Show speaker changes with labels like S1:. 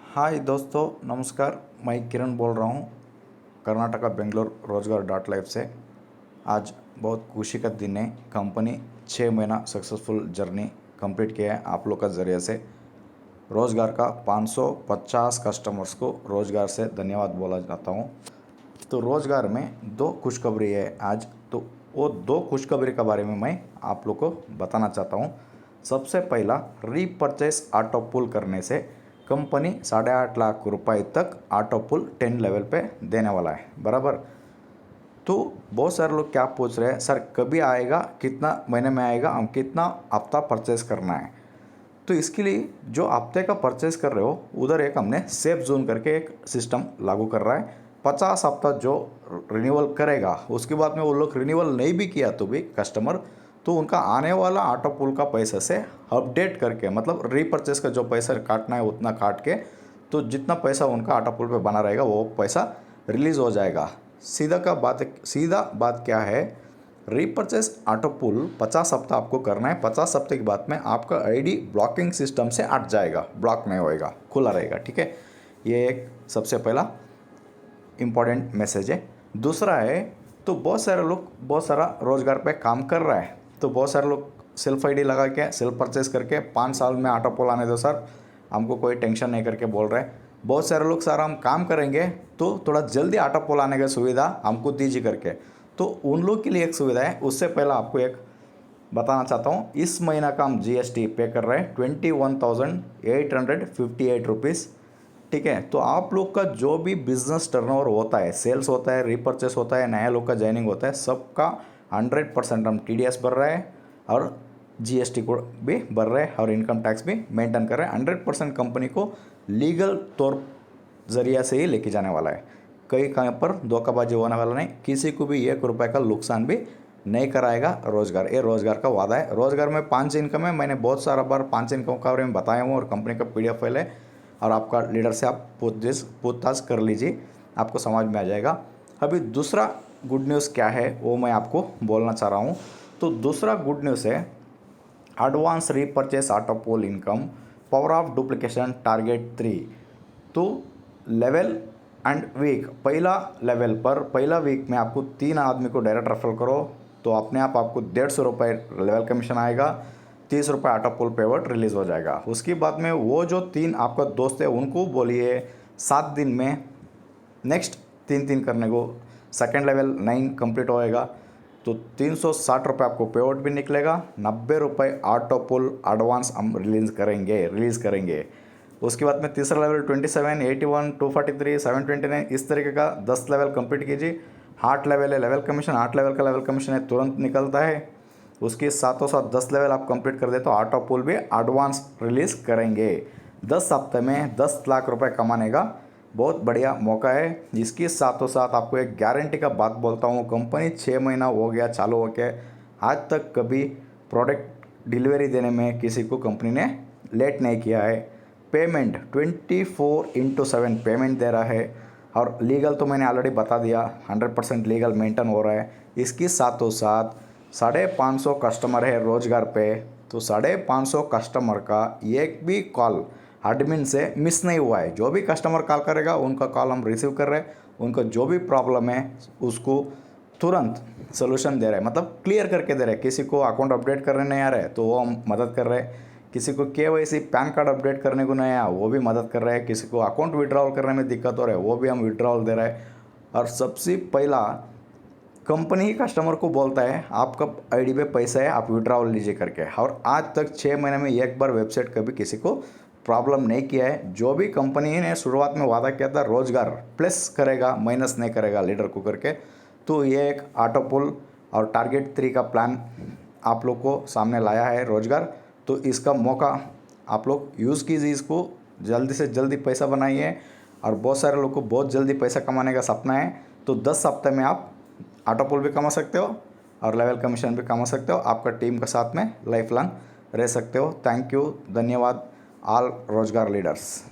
S1: हाय दोस्तों, नमस्कार। मैं किरण बोल रहा हूँ कर्नाटका बेंगलोर रोजगार डॉट लाइफ से। आज बहुत खुशी का दिन है। कंपनी 6 महीना सक्सेसफुल जर्नी कंप्लीट किया है आप लोग का ज़रिए से। रोज़गार का 550 कस्टमर्स को रोज़गार से धन्यवाद बोला जाता हूँ। तो रोज़गार में दो खुशखबरी है आज, तो वो दो खुशखबरी के बारे में मैं आप लोग को बताना चाहता हूँ। सबसे पहला, रीपर्चेस ऑटो पुल करने से कंपनी 8.5 लाख रुपए तक ऑटो पुल 10 लेवल पे देने वाला है, बराबर। तो बहुत सारे लोग क्या पूछ रहे हैं, सर कभी आएगा, कितना महीने में आएगा, हम कितना हफ्ता परचेस करना है। तो इसके लिए जो हफ्ते का परचेस कर रहे हो उधर एक हमने सेफ जोन करके एक सिस्टम लागू कर रहा है। 50 हफ्ता जो रिन्यूअल करेगा उसके बाद में वो लोग रिन्यूअल नहीं भी किया तो भी कस्टमर, तो उनका आने वाला ऑटो पुल का पैसा से अपडेट करके, मतलब रीपरचेस का जो पैसा काटना है उतना काट के, तो जितना पैसा उनका ऑटो पुल पे बना रहेगा वो पैसा रिलीज़ हो जाएगा। सीधा बात क्या है, रीपरचेस ऑटो पुल 50 हफ्ता आपको करना है। 50 हफ्ते के बाद में आपका आईडी ब्लॉकिंग सिस्टम से हट जाएगा, ब्लॉक नहीं होएगा, खुला रहेगा, ठीक है। ये एक सबसे पहला इम्पॉर्टेंट मैसेज है। दूसरा है, तो बहुत सारे लोग बहुत सारा रोज़गार पे काम कर रहा है, तो बहुत सारे लोग सेल्फ आईडी लगा के सेल्फ परचेस करके 5 साल में ऑटो पुल आने दो सर, हमको कोई टेंशन नहीं करके बोल रहे हैं। बहुत सारे लोग सर हम काम करेंगे तो थोड़ा जल्दी ऑटो पुल आने की सुविधा हमको दीजिए करके, तो उन लोग के लिए एक सुविधा है। उससे पहला आपको एक बताना चाहता हूँ, इस महीना का हम जीएसटी पे कर रहे हैं 21,858 रुपीज़, ठीक है। तो आप लोग का जो भी बिजनेस टर्नओवर होता है, सेल्स होता है, रीपरचेस होता है, नया लोग का ज्वाइनिंग होता है, सबका 100% हम टीडीएस भर रहे हैं और जीएसटी को भी भर रहे हैं और इनकम टैक्स भी मेंटेन कर रहे हैं। 100% कंपनी को लीगल तौर जरिया से ही लेके जाने वाला है। कहीं पर धोखाबाजी होने वाला नहीं, किसी को भी 1 रुपये का नुकसान भी नहीं कराएगा रोज़गार। ये रोज़गार का वादा है। रोज़गार में 5 इनकम है, मैंने बहुत सारा बार 5 इनकम के बारे में बताया हूँ और कंपनी का पीडीएफ फाइल है, और आपका लीडर से आप पूछताछ कर लीजिए, आपको समझ में आ जाएगा। अभी दूसरा गुड न्यूज़ क्या है वो मैं आपको बोलना चाह रहा हूँ। तो दूसरा गुड न्यूज़ है, advance repurchase auto pool income power of duplication target 3। तो लेवल एंड वीक, पहला लेवल पर पहला वीक में आपको 3 आदमी को डायरेक्ट रेफर करो तो अपने आप आपको 150 रुपये लेवल कमीशन आएगा, 30 रुपये ऑटो पुल पेवर्ट रिलीज़ हो जाएगा। उसके बाद में वो जो 3 आपका दोस्त है उनको बोलिए 7 दिन में नेक्स्ट 3 करने को, सेकेंड लेवल 9 कंप्लीट होएगा तो 360 रुपये आपको पेआउट भी निकलेगा। 90 रुपये ऑटो पुल एडवांस हम रिलीज़ करेंगे। उसके बाद में तीसरा लेवल 27, 81, 243, 729 इस तरीके का 10 लेवल कंप्लीट कीजिए। 8 लेवल है लेवल कमीशन, 8 लेवल का लेवल कमीशन है तुरंत निकलता है। उसके साथों साथ 10 लेवल आप कंप्लीट कर दे तो ऑटो पुल भी एडवांस रिलीज़ करेंगे। 10 हफ्ते में 10 लाख रुपए कमाने का बहुत बढ़िया मौका है। इसके साथों साथ आपको एक गारंटी का बात बोलता हूँ, कंपनी 6 महीना हो गया चालू हो के, आज तक कभी प्रोडक्ट डिलीवरी देने में किसी को कंपनी ने लेट नहीं किया है। पेमेंट 24/7 पेमेंट दे रहा है, और लीगल तो मैंने ऑलरेडी बता दिया, 100% लीगल मेंटेन हो रहा है। इसके साथों साथ 550 कस्टमर है रोज़गार पे, तो 550 कस्टमर का एक भी कॉल एडमिन से मिस नहीं हुआ है। जो भी कस्टमर कॉल करेगा उनका कॉल हम रिसीव कर रहे हैं, उनका जो भी प्रॉब्लम है उसको तुरंत सोल्यूशन दे रहे हैं, मतलब क्लियर करके दे रहे हैं। किसी को अकाउंट अपडेट करने नहीं आ रहा है तो वो हम मदद कर रहे हैं, किसी को केवाईसी पैन कार्ड अपडेट करने को नहीं आया वो भी मदद कर रहे हैं, किसी को अकाउंट विड्रॉल करने में दिक्कत हो रहा है वो भी हम विड्रॉल दे रहे हैं। और सबसे पहला कंपनी कस्टमर को बोलता है आपका आईडी पे पैसा है आप विड्रॉल लीजिए करके, और आज तक 6 महीने में एक बार वेबसाइट कभी किसी को प्रॉब्लम नहीं किया है। जो भी कंपनी ने शुरुआत में वादा किया था रोज़गार प्लस करेगा माइनस नहीं करेगा लीडर को करके, तो ये एक ऑटो पुल और टारगेट 3 का प्लान आप लोग को सामने लाया है रोज़गार। तो इसका मौका आप लोग यूज़ कीजिए, इसको जल्दी से जल्दी पैसा बनाइए। और बहुत सारे लोग को बहुत जल्दी पैसा कमाने का सपना है, तो 10 हफ्ते में आप ऑटो पुल भी कमा सकते हो और लेवल कमीशन भी कमा सकते हो। आपका टीम के साथ में लाइफ लॉन्ग रह सकते हो। थैंक यू, धन्यवाद ऑल रोज़गार लीडर्स।